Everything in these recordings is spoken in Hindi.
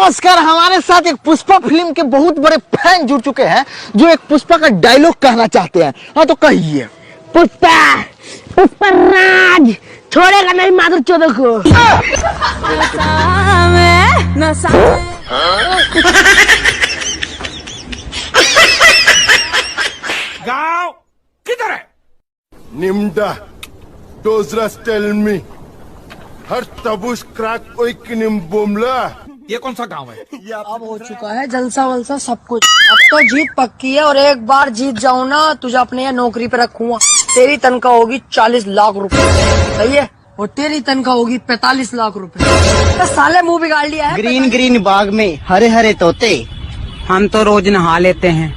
नमस्कार। हमारे साथ एक पुष्पा फिल्म के बहुत बड़े फैन जुड़ चुके हैं जो एक पुष्पा का डायलॉग कहना चाहते हैं। हाँ तो कहिए। पुष्पा पुष्पा राज छोड़ेगा नहीं माधुर चौधरी को। गाँव किधर है? Nimda, Dozras tell me. हर तबुश क्रैक कोई किनिम बोमला। ये कौन सा गांव है? अब हो चुका है जलसा वलसा सब कुछ। अब तो जीत पक्की है और एक बार जीत जाऊं ना तुझे अपने यहाँ नौकरी पे रखूंगा। तेरी तनख्वाह होगी 40 लाख रुपए, सही है? और तेरी तनख्वाह होगी 45 लाख रुपए। तो साले मुंह बिगाड़ लिया है। ग्रीन ग्रीन बाग में हरे हरे तोते। हम तो रोज नहा लेते हैं,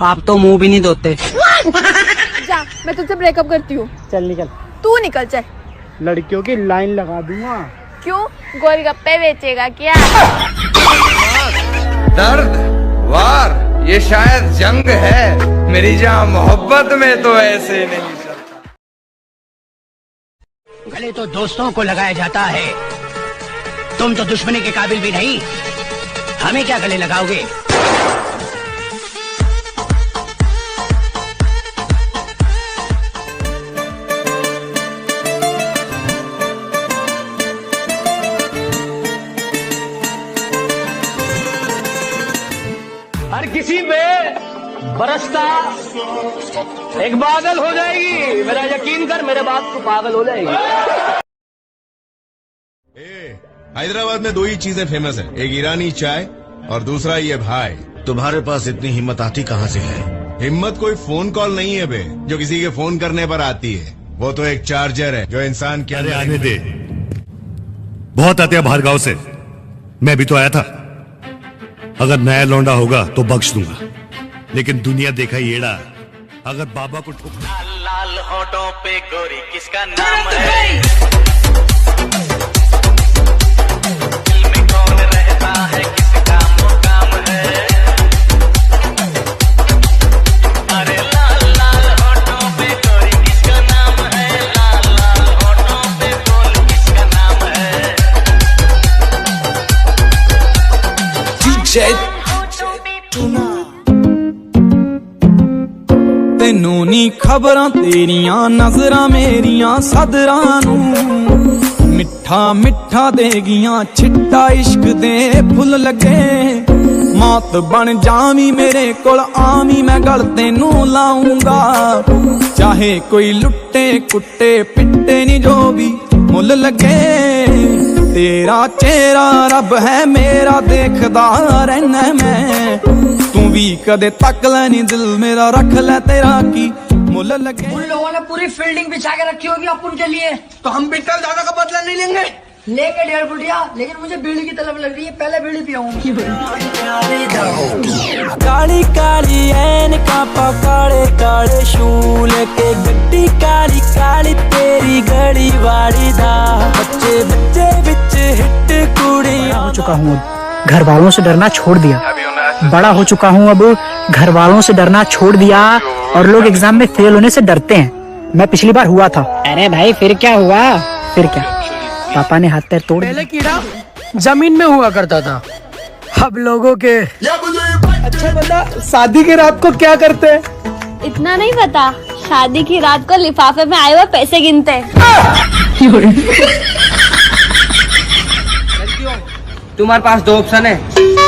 आप तो मुंह भी नहीं धोते। जा, मैं तुझसे ब्रेकअप करती हूँ। चल निकल। तू निकल चल। लड़कियों की लाइन लगा दूंगा। क्यों, गोलगप्पे बेचेगा क्या? दर्द वार ये शायद जंग है, मेरी जान मोहब्बत में तो ऐसे नहीं चलता। गले तो दोस्तों को लगाया जाता है, तुम तो दुश्मनी के काबिल भी नहीं, हमें क्या गले लगाओगे? हर किसी पे बरसता एक बादल हो जाएगी, मेरा यकीन कर, मेरे बात को पागल हो जाएगी। हैदराबाद में दो ही चीजें फेमस है, एक ईरानी चाय और दूसरा ये भाई। तुम्हारे पास इतनी हिम्मत आती कहाँ से है? हिम्मत कोई फोन कॉल नहीं है बे, जो किसी के फोन करने पर आती है। वो तो एक चार्जर है जो इंसान के अरे आने दे, बहुत आते हैं बाहर गांव से, मैं भी तो आया था। अगर नया लौंडा होगा तो बख्श दूंगा, लेकिन दुनिया देखा येड़ा, अगर बाबा को लाल लाल होठों पे गोरी किसका नाम है? दिल में कौन रहता है, किसका मुकाम है? अरे लाल लाल होठों पे गोरी किसका नाम है? लाल लाल होठों पे गोरी किसका नाम है? ਤੈਨੂੰ ਨੀ ਖਬਰਾਂ ਤੇਰੀਆਂ ਨਜ਼ਰਾਂ ਮੇਰੀਆਂ ਸਦਰਾਂ ਨੂੰ ਮਿੱਠਾ ਮਿੱਠਾ ਦੇਗੀਆਂ ਛਿੱਟਾ ਇਸ਼ਕ ਦੇ ਫੁੱਲ ਲੱਗੇ ਮੌਤ ਬਣ ਜਾਵੀਂ ਮੇਰੇ ਕੋਲ ਆਵੀਂ ਮੈਂ ਗਲ ਤੈਨੂੰ ਲਾਉਂਗਾ ਚਾਹੇ ਕੋਈ ਲੁੱਟੇ ਕੁੱਟੇ ਪਿੱਟੇ ਨੀ ਜੋ ਵੀ ਮੁੱਲ ਲੱਗੇ तेरा चेहरा रब है मेरा देखदा रहना मैं तू भी कदे तक ले नी दिल मेरा रख ले तेरा की मुल लगे। उन लोगों ने पूरी फील्डिंग बिछा के रखी होगी अपन के लिए, तो हम बिट्टल दादा का बदला नहीं लेंगे। लेके 1.5 फुटिया, लेकिन मुझे बीड़ी की तलब लग रही है, पहले बीड़ी पियाऊंगी। काली काली ऐनका पा काले काले शूल के गड्डी काली काली तेरी गड़ी वाड़ी दा बच्चे बच्चे बिच हिट कुड़ी। हो चुका हूँ, घर वालों से डरना छोड़ दिया, बड़ा हो चुका हूँ, अब घर वालों से डरना छोड़ दिया और लोग एग्जाम में फेल होने से डरते हैं। मैं पिछली बार हुआ था। अरे भाई फिर क्या हुआ? फिर क्या, पापा ने हाथ पैर तोड़ पहले कीड़ा जमीन में हुआ करता था, अब लोगों के। अच्छा बता, शादी की रात को क्या करते हैं? इतना नहीं पता, शादी की रात को लिफाफे में आए हुए पैसे गिनते हैं। तुम्हारे पास दो ऑप्शन है,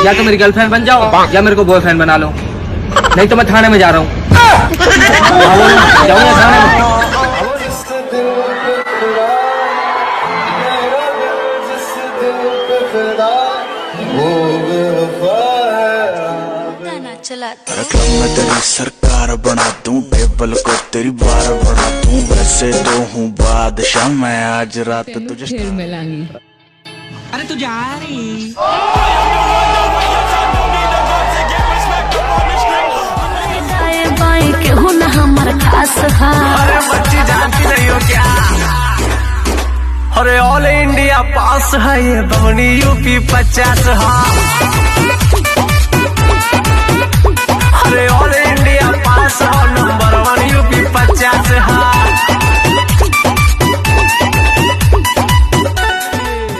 या तो मेरी गर्लफ्रेंड बन जाओ या मेरे को बॉयफ्रेंड बना लो, नहीं तो मैं थाने में जा रहा हूँ। मैं तेरी सरकार बना दूं, टेबल को तेरी बार बना दूं, वैसे तो हूँ बादशाह मैं, आज रात तुझे फिर मिलांगी। अरे तू जा रही अरे बच्ची जानती नहीं हो क्या? अरे ऑल इंडिया पास है ये बवनी यूपी 50 हाँ। अरे ऑल इंडिया पास है नंबर 1 यूपी 50 हाँ।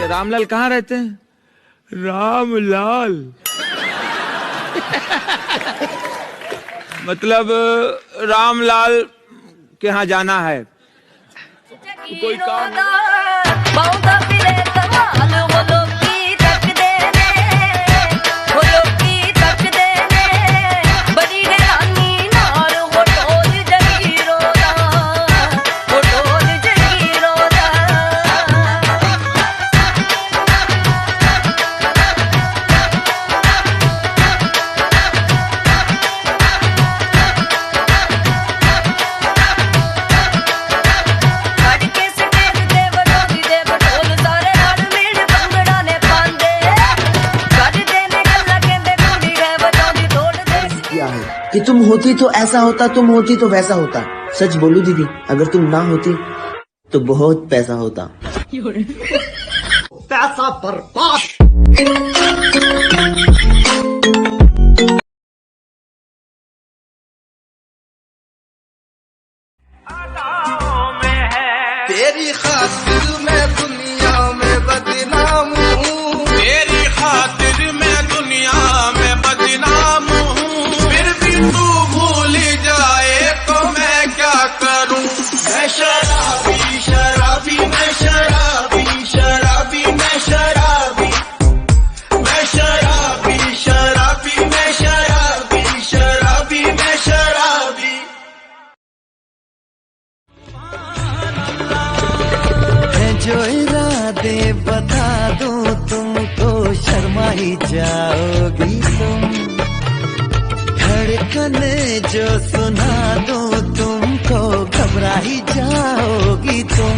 रामलाल कहाँ रहते हैं? रामलाल मतलब रामलाल के यहाँ जाना है, कोई काम। कि तुम होती तो ऐसा होता, तुम होती तो वैसा होता। सच बोलूं दीदी, अगर तुम ना होती तो बहुत पैसा होता। पैसा बर्बाद। तेरी खातिर मैं दुनिया में बदनाम हूँ, तेरी खातिर मैं दुनिया में बदनाम हूँ, फिर भी तू भूल जाए तो मैं क्या करूँ। मैं शराबी शराबी मैं शराबी शराबी मैं शराबी, मैं शराबी शराबी मैं शराबी शराबी मैं शराबी। जो इरादे बता दूं तुमको शर्मा ही जाओगी तुम, धड़कने जो सुना दूं तुमको घबरा ही जाओगी तुम।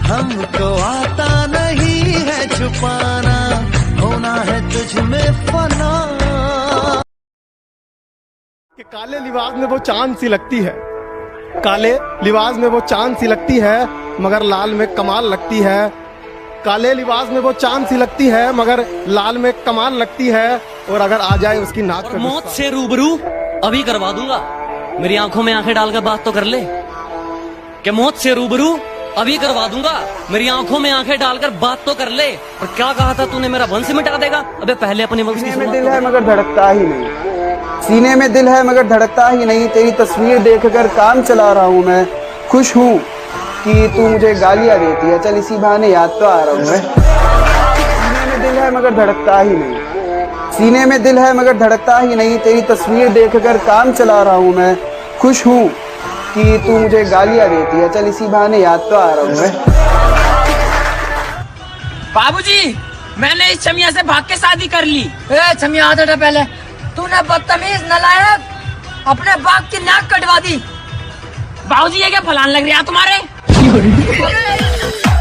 हमको आता नहीं है छुपाना, होना है तुझ में फना। कि काले लिबास में वो चांद सी लगती है, काले लिबास में वो चांद सी लगती है मगर लाल में कमाल लगती है। काले लिबास में वो चांद सी लगती है मगर लाल में कमाल लगती है। और अगर आ जाए उसकी नाक पे मौत से रूबरू अभी करवा दूंगा, मेरी आंखों में आंखें डालकर बात तो कर ले। कि मौत से रूबरू अभी करवा दूंगा, मेरी आंखों में आंखें डालकर बात तो कर ले। और क्या कहा था तूने, मेरा वंश मिटा देगा? अबे पहले अपने वंश की में दिल है मगर धड़कता ही नहीं, सीने में दिल है मगर धड़कता ही नहीं। तेरी तस्वीर देखकर काम चला रहा हूँ मैं, खुश हूँ कि तू मुझे गालियाँ देती है, चल इसी बहाने याद तो आ रहा हूँ मैं। सीने में दिल है मगर धड़कता ही नहीं, सीने में दिल है मगर धड़कता ही नहीं। तेरी तस्वीर देखकर काम चला रहा हूँ मैं, खुश हूँ कि तू मुझे गालियाँ देती है, चल इसी बहाने याद तो आ रहा हूँ मैं। बाबूजी, मैंने इस छमिया से भाग के शादी कर ली। ए छमिया आ जा पहले, तूने बदतमीज नलायक अपने बाप की नाक कटवा दी। बाबूजी ये क्या फलान लग रहा है तुम्हारे?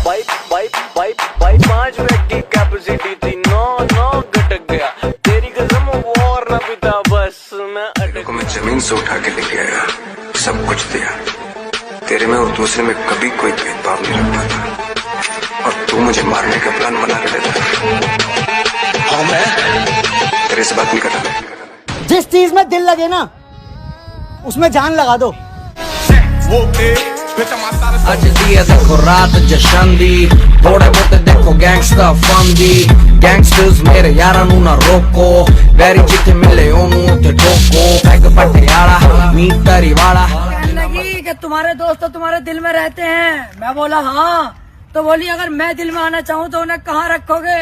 बाइक 5 मिनट की कैपेसिटी थी, 9 घटक गया। तेरी कसम वो और न पिता, बस मैं अटक। मैं जमीन से उठा के लेके आया, सब कुछ दिया। तेरे में और दूसरे में कभी कोई भेदभाव नहीं रखता था, और तू मुझे मारने का प्लान बना के देता। हाँ मैं तेरे से बात नहीं कर रहा। जिस चीज में दिल लगे ना उसमें जान लगा दो। अज दिए देखो रात जशन दी, थोड़े बहुत देखो गैंगस्टर फन दी। गैंगस्टर्स मेरे यारा नू ना रोको, वेरी जिथे मिले ओनू उते ठोको। पैग पटियाला मीटरी वाला लगी कि तुम्हारे दोस्त तो तुम्हारे दिल में रहते हैं। मैं बोला हाँ, तो बोली अगर मैं दिल में आना चाहूँ तो उन्हें कहाँ रखोगे?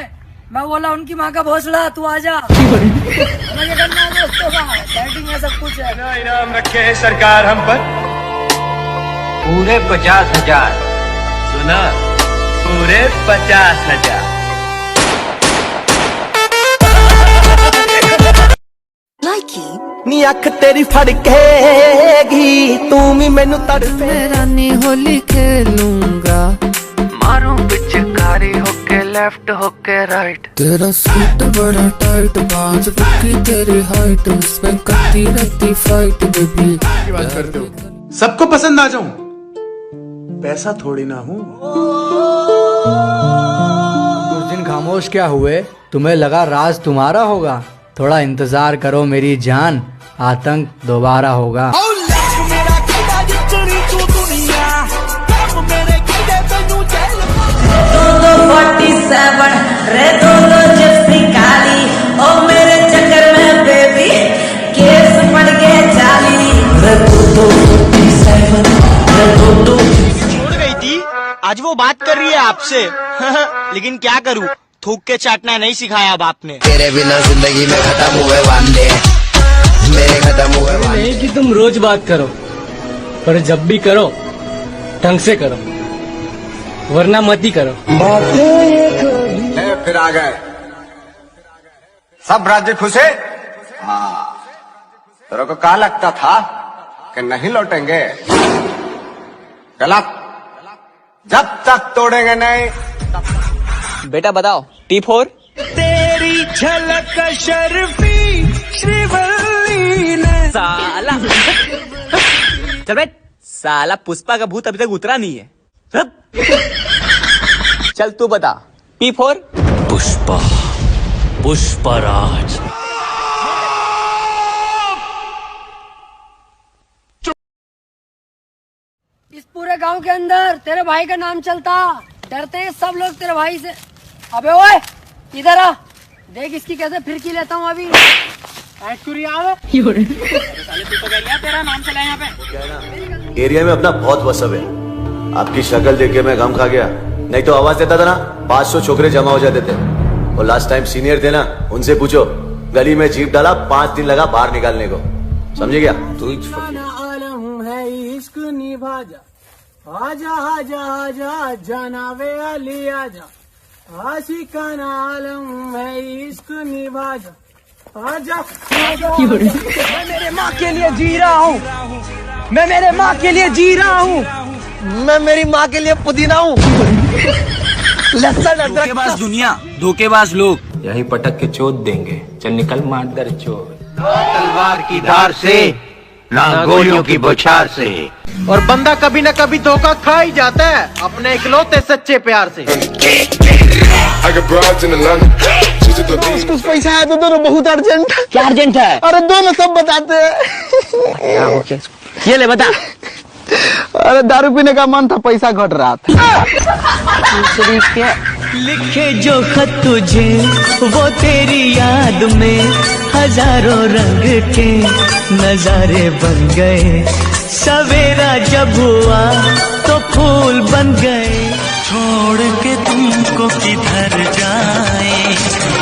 मैं बोला उनकी माँ का भोसड़ा, तू आजा। मुझे करना है दोस्तों का, सेटिंग है सब कुछ है। इनाम रखे है सरकार हम पर पूरे 50,000। सुना, पूरे 50,000। नी अख तेरी फड़केगी, तू भी मैनू तड़पे। रानी होली खेलूंगा, मारूं पिचकारी होके लेफ्ट होके राइट। तेरा सूट बड़ा टाइट, बाज बुकी तेरी हाइट, उसमें करती रहती फाइट बेबी। बात करते हो सबको पसंद आ जाऊं, पैसा थोड़ी ना हूँ। उस दिन खामोश क्या हुए, तुम्हें लगा राज तुम्हारा होगा। थोड़ा इंतजार करो मेरी जान, आतंक दोबारा होगा। दो 47 रे दोनों जिप्सी काली, ओ मेरे चक्कर में बेबी केस पड़ गए जाली। रे दोनों 47 रे दोनों छोड़ गई थी, आज वो बात कर रही है आपसे। लेकिन क्या करूं, थूक के चाटना नहीं सिखाया बाप ने। तेरे बिना जिंदगी में खत्म हुए वांदे, मेरे खत्म हुए वांदे। नहीं कि तुम रोज बात करो, पर जब भी करो ढंग से करो, वरना मत ही करो। फिर आ गए सब राज्य खुश है। हाँ, तेरे को क्या लगता था कि नहीं लौटेंगे? गलत, जब तक तोड़ेंगे नहीं। बेटा बताओ, T4 तेरी झलक शर्फी श्रीवल्ली ने साला। चल बैठ, साला पुष्पा का भूत अभी तक उतरा नहीं है। चल तू बता, P4 पुष्पा, पुष्पराज। इस पूरे गांव के अंदर तेरे भाई का नाम चलता, डरते हैं सब लोग तेरे भाई से। अबे ओए इधर आ, देख इसकी कैसे फिरकी लेता हूँ अभी। तेरा नाम चला यहाँ पे। एरिया में अपना बहुत वसब है। आपकी शक्ल देख के मैं गम खा गया, नहीं तो आवाज देता था ना 500 छोकरे जमा हो जाते थे। और लास्ट टाइम सीनियर थे ना, उनसे पूछो, गली में जीप डाला 5 दिन लगा बाहर निकालने को। समझे क्या? तू है इश्क निभा जा, आजा आजा आजा जनावे अली आजा, आशिकाना आलम है इश्क निभा जा, आजा आजा। मैं मेरे माँ के लिए जी रहा हूँ, मैं मेरे माँ के लिए जी रहा हूँ, मैं मेरी माँ के लिए पुदीना हूँ। लहसुन धोखेबाज दुनिया, धोखेबाज लोग। यही पटक के चोट देंगे। चल निकल मार दर चोट। तलवार की धार से, ना गोलियों की बौछार से। और बंदा कभी न कभी धोखा खा ही जाता है अपने इकलौते सच्चे प्यार से। कुछ पैसा है तो दोनों बहुत अर्जेंट है। क्या अर्जेंट है? अरे दोनों सब बताते हैं। ये ले बता। अरे दारू पीने का मन था, पैसा घट रहा था। लिखे जो खत तुझे वो तेरी याद में हजारों रंग के नजारे बन गए। सवेरा जब हुआ तो फूल बन गए। छोड़ के तुमको किधर जाए,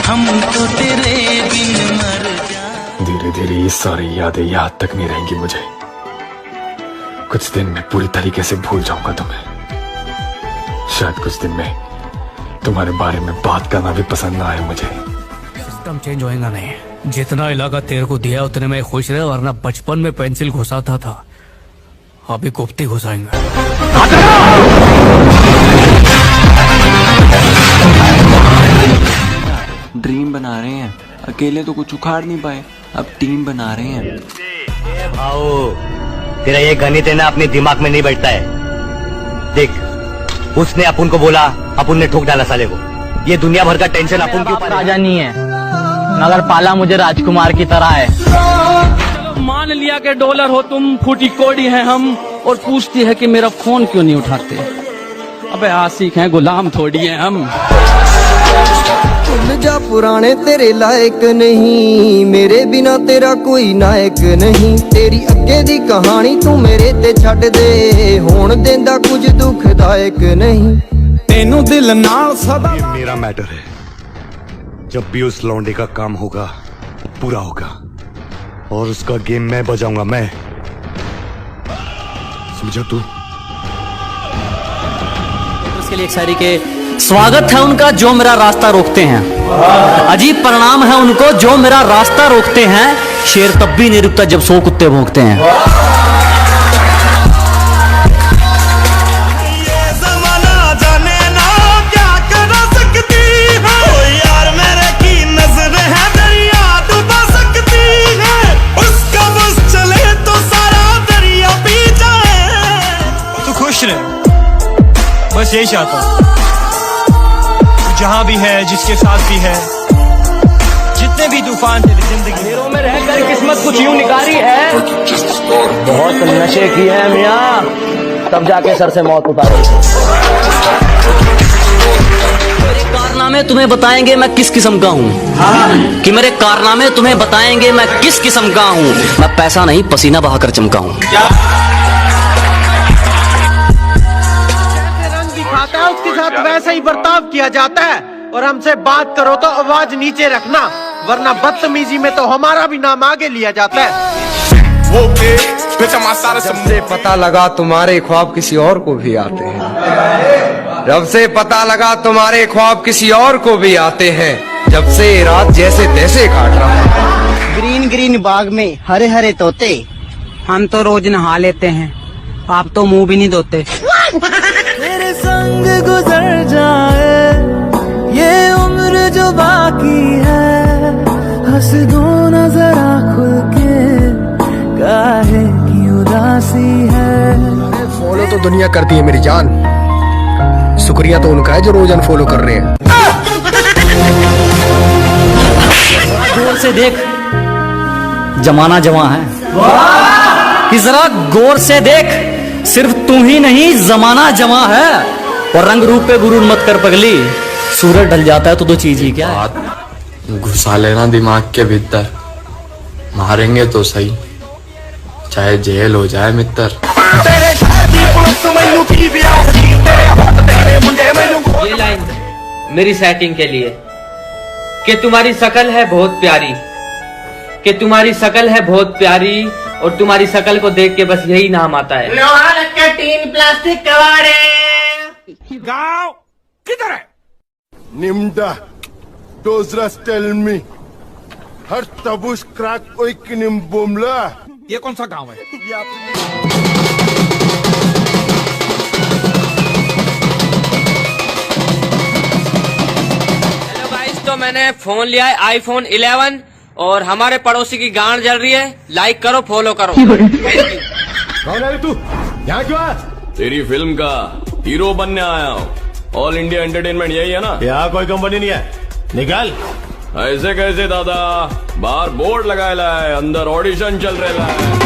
हम तो तेरे बिन मर जाए। धीरे धीरे ये सारी यादें याद तक नहीं रहेंगी मुझे। कुछ दिन में पूरी तरीके से भूल जाऊंगा तुम्हें। शायद कुछ दिन में तुम्हारे बारे में बात करना भी पसंद ना आए मुझे। सिस्टम चेंज होएगा नहीं। जितना इलाका तेरे को दिया उतने में खुश रहे, वरना बचपन में पेंसिल घुसाता था, अभी कुप्ती घुसाएंगे। ड्रीम बना रहे हैं, अकेले तो कुछ उखाड़ नहीं पाए, अब टीम बना रहे हैं। भाऊ तेरा ये गणित है ना, अपने दिमाग में नहीं बैठता है। देख, उसने अपन को बोला, अपन ने ठोक डाला साले को। ये दुनिया भर का टेंशन अपन के ऊपर राजा नहीं है, मगर पाला मुझे राजकुमार की तरह है। मान लिया कि डॉलर हो तुम, फूटी कोड़ी है हम, और पूछती है कि मेरा फोन क्यों नहीं उठाते। अबे आशिक हैं, गुलाम थोड़ी हैं हम। भूल जा पुराने तेरे लायक नहीं, मेरे बिना तेरा कोई नायक नहीं। तेरी अगे दी कहानी तू मेरे ते छड़ दे, होण देंदा कुछ दुखदायक नहीं। तेनू दिल नाल सदा। ये मेरा मैटर है, जब भी उस लौंडे का काम होगा पूरा होगा, और उसका गेम मैं बजाऊंगा। मैं समझा तू? उसके लिए एक सारी के स्वागत है उनका जो मेरा रास्ता रोकते हैं, अजीब परिणाम है उनको जो मेरा रास्ता रोकते हैं। शेर तब भी नहीं रुकता जब 100 कुत्ते भौंकते हैं। ये जमाना जाने ना क्या कर सकती है, ओ यार मेरे की नजर है दरिया डुबा सकती है। उसका बस चले तो सारा दरिया पी जाए। तू खुश रहे, बस यही चाहता हूँ। जहाँ भी है, जिसके साथ भी है, जितने भी तूफान तेरी जिंदगी घेरों में रहकर किस्मत कुछ यूं निकारी है। बहुत नशे किए हैं मियाँ, तब जाके सर से मौत उतारो। कारनामे तुम्हें बताएंगे मैं किस किस्म का हूँ, कि मेरे कारनामे तुम्हें बताएंगे मैं किस किस्म का हूँ। मैं पैसा नहीं पसीना बहाकर चमका हूँ। रंग दिखाता है उसके साथ वैसा ही बर्ताव किया जाता है। और हमसे बात करो तो आवाज नीचे रखना, वरना बदतमीजी में तो हमारा भी नाम आगे लिया जाता है। जब से पता लगा तुम्हारे ख्वाब किसी और को भी आते हैं, जब से पता लगा तुम्हारे ख्वाब किसी और को भी आते हैं, जब से रात जैसे तैसे काट रहा है। ग्रीन ग्रीन बाग में हरे हरे तोते, हम तो रोज नहा लेते हैं, आप तो मुंह भी नहीं धोते। तेरे संग गुजर जाए ये उम्र जो बाकी है, हंस दो न जरा खुल के, काहे की उदासी है। फॉलो तो दुनिया करती है मेरी जान, शुक्रिया तो उनका है जो रोज अनफॉलो कर रहे हैं। गौर से देख, जमाना जवां है। कि जरा गौर से देख, सिर्फ तू ही नहीं जमाना जवां है। और रंग रूप पे गुरूर मत कर पगली, सूरज ढल जाता है तो दो चीज ही क्या है। घुसा लेना दिमाग के भीतर, मारेंगे तो सही, चाहे जेल हो जाए मित्र। ये लाइन मेरी सेटिंग के लिए, कि तुम्हारी शकल है बहुत प्यारी, कि तुम्हारी शकल है बहुत प्यारी, और तुम्हारी शकल को देख के बस यही नाम आता है। लोहा का टीन प्लास्टिक कबाड़े। गाँव किधर है? Nimda, Dozras tell me, हर तबुश क्रैक कोई किनिम बुमला। ये कौन सा गांव है? हेलो गाइस, तो मैंने फोन लिया है आईफोन 11 और हमारे पड़ोसी की गांड जल रही है। लाइक करो, फॉलो करो। कौन है तू? यहाँ क्यों आया? तेरी फिल्म का हीरो बनने आया हूँ। ऑल इंडिया एंटरटेनमेंट यही है ना? यहाँ कोई कंपनी नहीं है, निकाल। ऐसे कैसे दादा, बाहर बोर्ड लगाया है, अंदर ऑडिशन चल रहा है।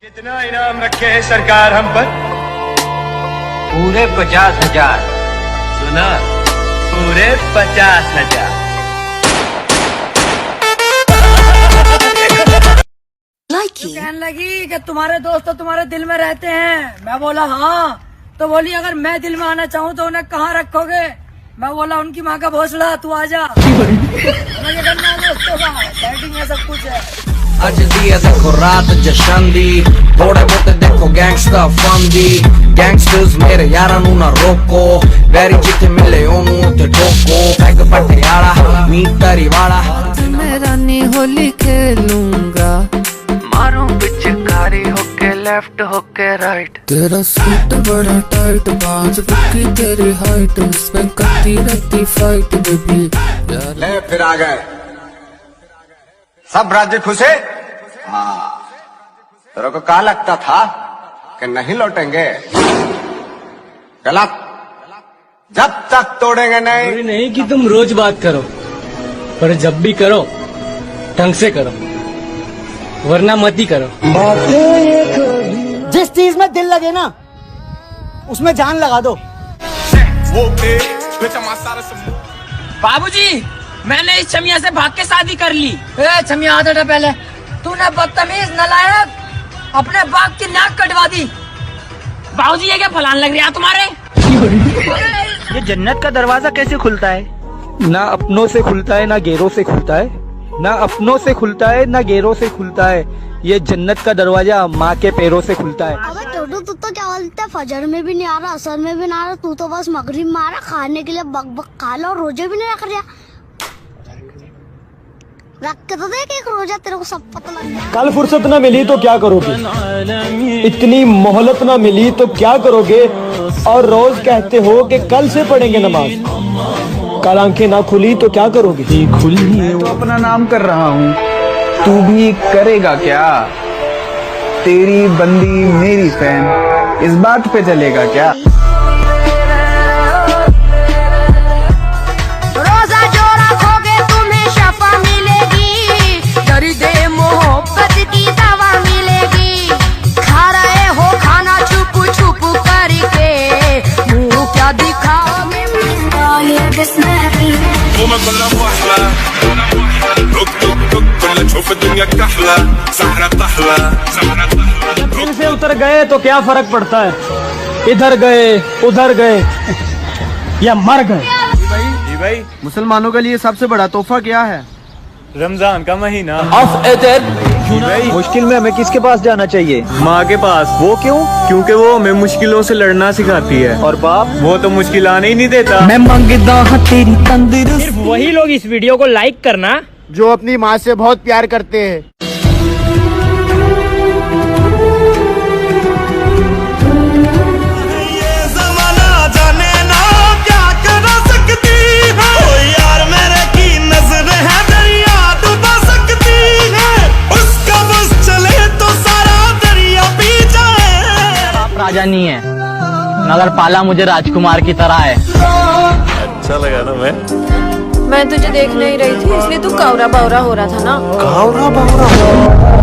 कितना इनाम रखे है सरकार हम पर? पूरे 50,000। सुना? पूरे 50,000। कहने लगी कि तुम्हारे दोस्त तो तुम्हारे दिल में रहते हैं। मैं बोला हाँ। तो बोली अगर मैं दिल में आना चाहूँ तो उन्हें कहाँ रखोगे? मैं बोला उनकी माँ का भोसड़ा, तू आजा। मुझे करना है दोस्तों का, सेटिंग है, सब कुछ है। अज दी है देखो रात जशन दी, थोड़े बहुते देखो गैंगस्टर फन दी। गैंगस्टर्स मेरे यारां नू ना रोको, वैरी जिथे मिले ओनू उथे ठोको। पैग पटियाला मीट तरी वाला, मैं रानी होली खेलूंगा, मारूं पिचकारी होके लेफ्ट होके राइट। तेरा सूट बड़ा टाइट, बाज रुकी तेरी हाइट, उसमें करती रहती फाइट बेबी। ले फिर आ गए सब राज्य खुश है? हाँ, तेरे को क्या लगता था कि नहीं लौटेंगे? गलत, जब तक तोड़ेंगे नहीं। नहीं कि तुम रोज बात करो, पर जब भी करो ढंग से करो, वरना मत ही करो। जिस चीज में दिल लगे ना, उसमें जान लगा दो। वो बाबूजी, मैंने इस छमिया से भाग के शादी कर ली। ए छमिया आ हटा पहले। तूने बदतमीज नालायक अपने बाप की नाक कटवा दी। बाबूजी ये क्या फलान लग रहा है तुम्हारे? ये जन्नत का दरवाजा कैसे खुलता है? ना अपनों से खुलता है ना गैरों से खुलता है, ना अपनों से खुलता है ना गैरों से खुलता है। ये जन्नत का दरवाजा माँ के पैरों से खुलता है। अबे टोटो तू तो क्या बोलता है, फजर में भी नहीं आ रहा, असर में भी नहीं आ रहा, तू तो बस मगरिब में आ रहा, खाने के लिए बक बक खा लो, रोजे भी नहीं रख रहा। रख के तो देख एक रोजा, तेरे को सब पता लग गया। कल फुर्सत न मिली तो क्या करोगे, इतनी मोहलत न मिली तो क्या करोगे, और रोज कहते हो कि कल से पढ़ेंगे नमाज, कल आंखें ना खुली तो क्या करोगे? खुली तो अपना नाम कर रहा हूँ, तू भी करेगा क्या? तेरी बंदी मेरी फैन, इस बात पे चलेगा क्या? रोजा जो रखोगे तुम्हें शफा मिलेगी, दर्दे मोहब्बत की दवा मिलेगी। खा रहे हो खाना छुप छुप करके, मुंह क्या दिखाओ? दिल से उतर गए तो क्या फर्क पड़ता है, इधर गए उधर गए या मर गए। भाई मुसलमानों के लिए सबसे बड़ा तोहफा क्या है? रमजान का महीना। मुश्किल में हमें किसके पास जाना चाहिए? माँ के पास। वो क्यों? क्योंकि वो हमें मुश्किलों से लड़ना सिखाती है। और बाप? वो तो मुश्किल आने ही नहीं देता। मैं मांगदा हूं तेरी तंदुरुस्ती। सिर्फ वही लोग इस वीडियो को लाइक करना जो अपनी माँ से बहुत प्यार करते हैं। राजा नहीं है, मगर पाला मुझे राजकुमार की तरह है। अच्छा लगा ना? मैं तुझे देख नहीं रही थी, इसलिए तू कावरा बावरा हो रहा था ना। कावरा बावरा?